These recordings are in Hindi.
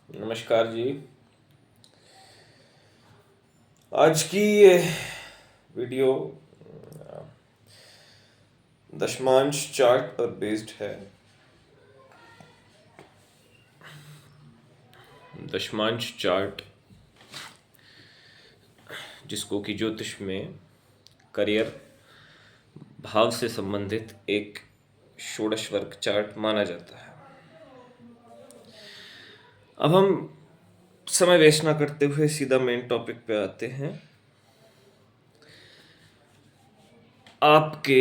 नमस्कार जी। आज की ये वीडियो दशमांश चार्ट पर बेस्ड है। दशमांश चार्ट, जिसको कि ज्योतिष में करियर भाव से संबंधित एक षोडश वर्ग चार्ट माना जाता है। अब हम समय वेस्ट ना करते हुए सीधा मेन टॉपिक पे आते हैं। आपके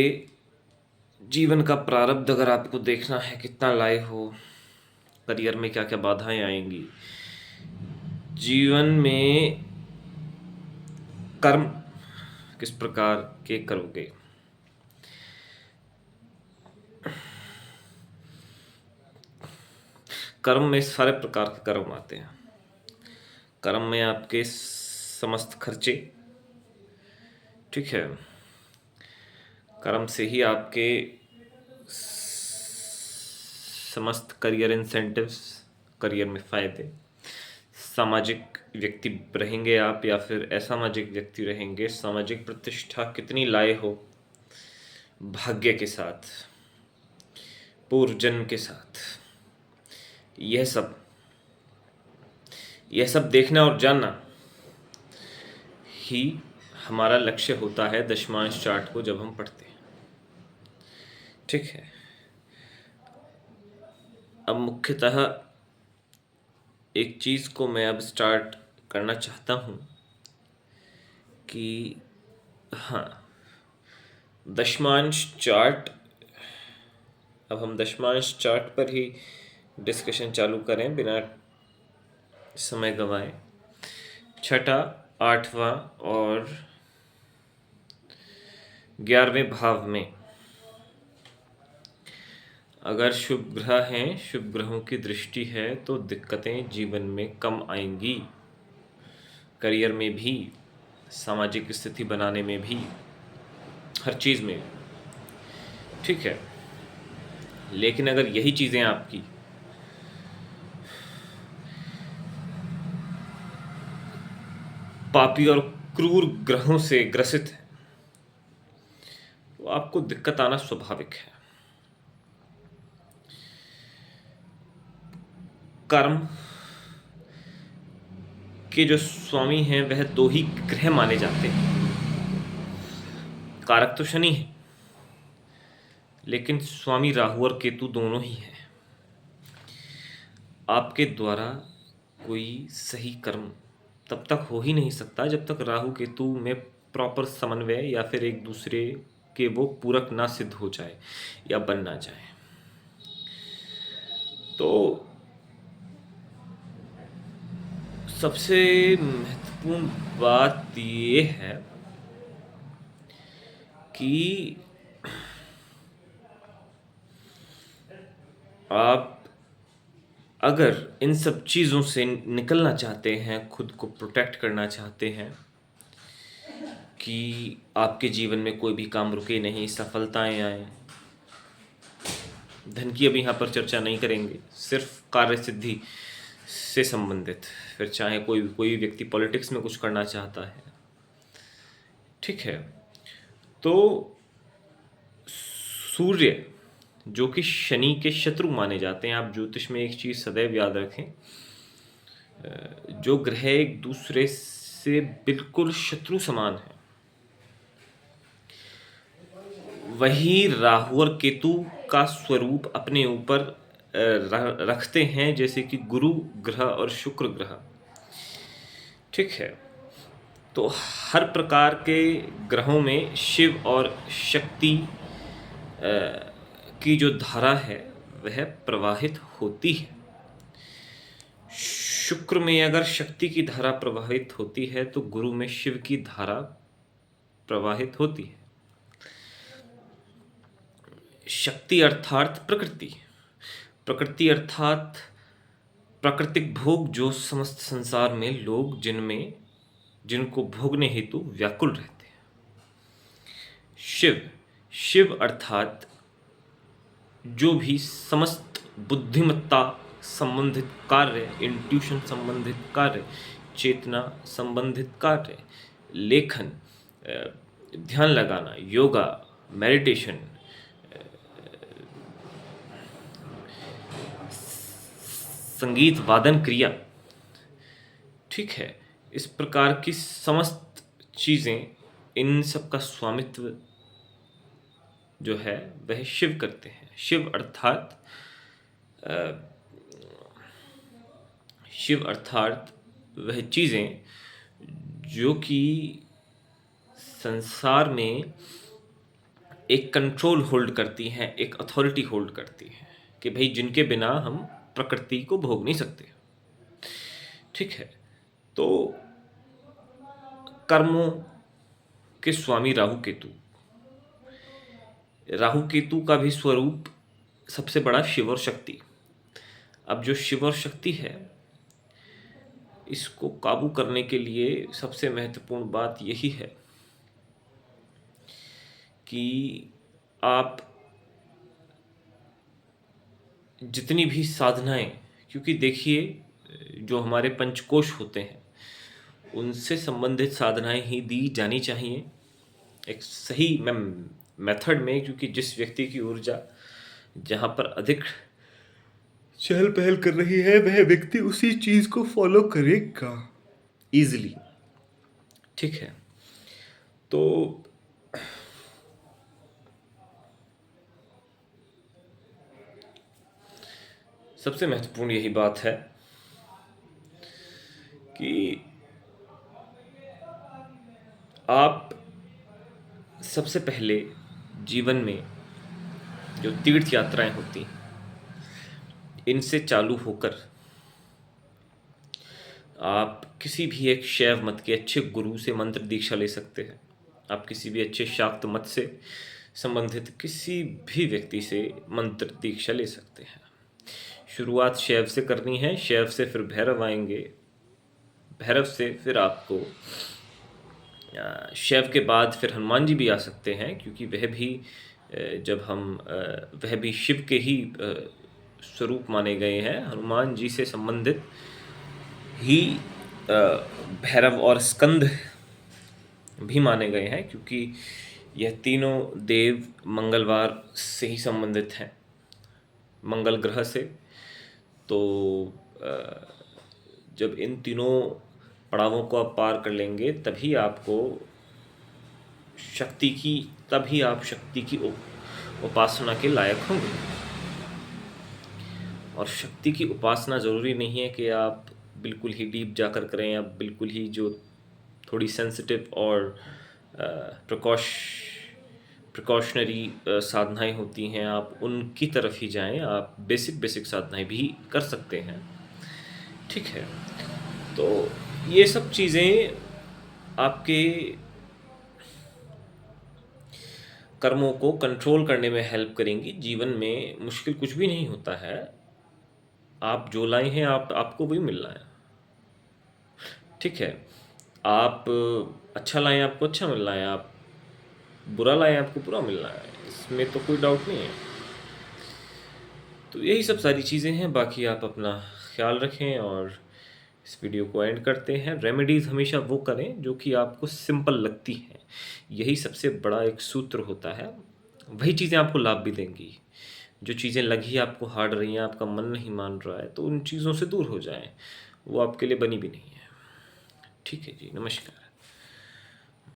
जीवन का प्रारब्ध अगर आपको देखना है कितना लाए हो, करियर में क्या क्या बाधाएं आएंगी, जीवन में कर्म किस प्रकार के करोगे, कर्म में सारे प्रकार के कर्म आते हैं। कर्म में आपके समस्त खर्चे, ठीक है, कर्म से ही आपके समस्त करियर इंसेंटिव्स, करियर में फायदे, सामाजिक व्यक्ति रहेंगे आप या फिर असामाजिक व्यक्ति रहेंगे, सामाजिक प्रतिष्ठा कितनी लाए हो, भाग्य के साथ, पूर्व जन्म के साथ, यह सब देखना और जानना ही हमारा लक्ष्य होता है दशमांश चार्ट को जब हम पढ़ते हैं। ठीक है, अब मुख्यतः एक चीज़ को मैं अब स्टार्ट करना चाहता हूँ कि हाँ, दशमांश चार्ट, अब हम दशमांश चार्ट पर ही डिस्कशन चालू करें बिना समय गंवाए। छठा, आठवां और 11वें भाव में अगर शुभ ग्रह हैं, शुभ ग्रहों की दृष्टि है, तो दिक्कतें जीवन में कम आएंगी, करियर में भी, सामाजिक स्थिति बनाने में भी, हर चीज़ में। ठीक है, लेकिन अगर यही चीज़ें आपकी पापी और क्रूर ग्रहों से ग्रसित है तो आपको दिक्कत आना स्वाभाविक है। कर्म के जो स्वामी हैं वह दो ही ग्रह माने जाते हैं। कारक तो शनि है, लेकिन स्वामी राहु और केतु दोनों ही हैं। आपके द्वारा कोई सही कर्म तब तक हो ही नहीं सकता जब तक राहु केतु में प्रॉपर समन्वय या फिर एक दूसरे के वो पूरक ना सिद्ध हो जाए या बन ना जाए। तो सबसे महत्वपूर्ण बात ये है कि आप अगर इन सब चीज़ों से निकलना चाहते हैं, खुद को प्रोटेक्ट करना चाहते हैं कि आपके जीवन में कोई भी काम रुके नहीं, सफलताएं आए। धन की अभी यहाँ पर चर्चा नहीं करेंगे, सिर्फ कार्य सिद्धि से संबंधित। फिर चाहे कोई व्यक्ति पॉलिटिक्स में कुछ करना चाहता है, ठीक है, तो सूर्य जो कि शनि के शत्रु माने जाते हैं, आप ज्योतिष में एक चीज़ सदैव याद रखें, जो ग्रह एक दूसरे से बिल्कुल शत्रु समान है, वही राहु और केतु का स्वरूप अपने ऊपर रखते हैं, जैसे कि गुरु ग्रह और शुक्र ग्रह। ठीक है, तो हर प्रकार के ग्रहों में शिव और शक्ति की जो धारा है वह प्रवाहित होती है। शुक्र में अगर शक्ति की धारा प्रवाहित होती है तो गुरु में शिव की धारा प्रवाहित होती है। शक्ति अर्थात प्रकृति, प्रकृति अर्थात प्राकृतिक भोग, जो समस्त संसार में लोग जिनको भोगने हेतु व्याकुल रहते हैं। शिव अर्थात जो भी समस्त बुद्धिमत्ता संबंधित कार्य, इंट्यूशन संबंधित कार्य, चेतना संबंधित कार्य, लेखन, ध्यान लगाना, योगा, मेडिटेशन, संगीत वादन क्रिया, ठीक है, इस प्रकार की समस्त चीज़ें, इन सब का स्वामित्व जो है वह शिव करते हैं। शिव अर्थात वह चीज़ें जो कि संसार में एक कंट्रोल होल्ड करती हैं, एक अथॉरिटी होल्ड करती हैं कि भाई जिनके बिना हम प्रकृति को भोग नहीं सकते, ठीक है। तो कर्मों के स्वामी राहु केतु का भी स्वरूप सबसे बड़ा शिव और शक्ति। अब जो शिव और शक्ति है, इसको काबू करने के लिए सबसे महत्वपूर्ण बात यही है कि आप जितनी भी साधनाएं, क्योंकि देखिए जो हमारे पंचकोश होते हैं उनसे संबंधित साधनाएं ही दी जानी चाहिए एक सही मेथड में, क्योंकि जिस व्यक्ति की ऊर्जा जहाँ पर अधिक चहल पहल कर रही है वह व्यक्ति उसी चीज को फॉलो करेगा इजीली, ठीक है। तो सबसे महत्वपूर्ण यही बात है कि आप सबसे पहले जीवन में जो तीर्थ यात्राएं होती हैं इनसे चालू होकर आप किसी भी एक शैव मत के अच्छे गुरु से मंत्र दीक्षा ले सकते हैं। आप किसी भी अच्छे शाक्त मत से संबंधित किसी भी व्यक्ति से मंत्र दीक्षा ले सकते हैं। शुरुआत शैव से करनी है, शैव से फिर भैरव आएंगे, भैरव से फिर आपको शैव के बाद फिर हनुमान जी भी आ सकते हैं, क्योंकि वह भी शिव के ही स्वरूप माने गए हैं। हनुमान जी से संबंधित ही भैरव और स्कंद भी माने गए हैं, क्योंकि यह तीनों देव मंगलवार से ही संबंधित हैं, मंगल ग्रह से। तो जब इन तीनों पड़ावों को आप पार कर लेंगे तभी आप शक्ति की उपासना के लायक होंगे। और शक्ति की उपासना ज़रूरी नहीं है कि आप बिल्कुल ही डीप जाकर करें, या बिल्कुल ही जो थोड़ी सेंसिटिव और प्रिकॉशनरी साधनाएं होती हैं आप उनकी तरफ ही जाएं। आप बेसिक साधनाएं भी कर सकते हैं, ठीक है। तो ये सब चीज़ें आपके कर्मों को कंट्रोल करने में हेल्प करेंगी। जीवन में मुश्किल कुछ भी नहीं होता है, आप जो लाए हैं आपको वही मिलना है, ठीक है। आप अच्छा लाएं आपको अच्छा मिलना है, आप बुरा लाएं आपको बुरा मिलना है, इसमें तो कोई डाउट नहीं है। तो यही सब सारी चीज़ें हैं। बाकी आप अपना ख्याल रखें और इस वीडियो को एंड करते हैं। रेमेडीज़ हमेशा वो करें जो कि आपको सिंपल लगती हैं, यही सबसे बड़ा एक सूत्र होता है। वही चीज़ें आपको लाभ भी देंगी। जो चीज़ें लगी आपको हार्ड रही हैं, आपका मन नहीं मान रहा है, तो उन चीज़ों से दूर हो जाएं, वो आपके लिए बनी भी नहीं है, ठीक है जी। नमस्कार।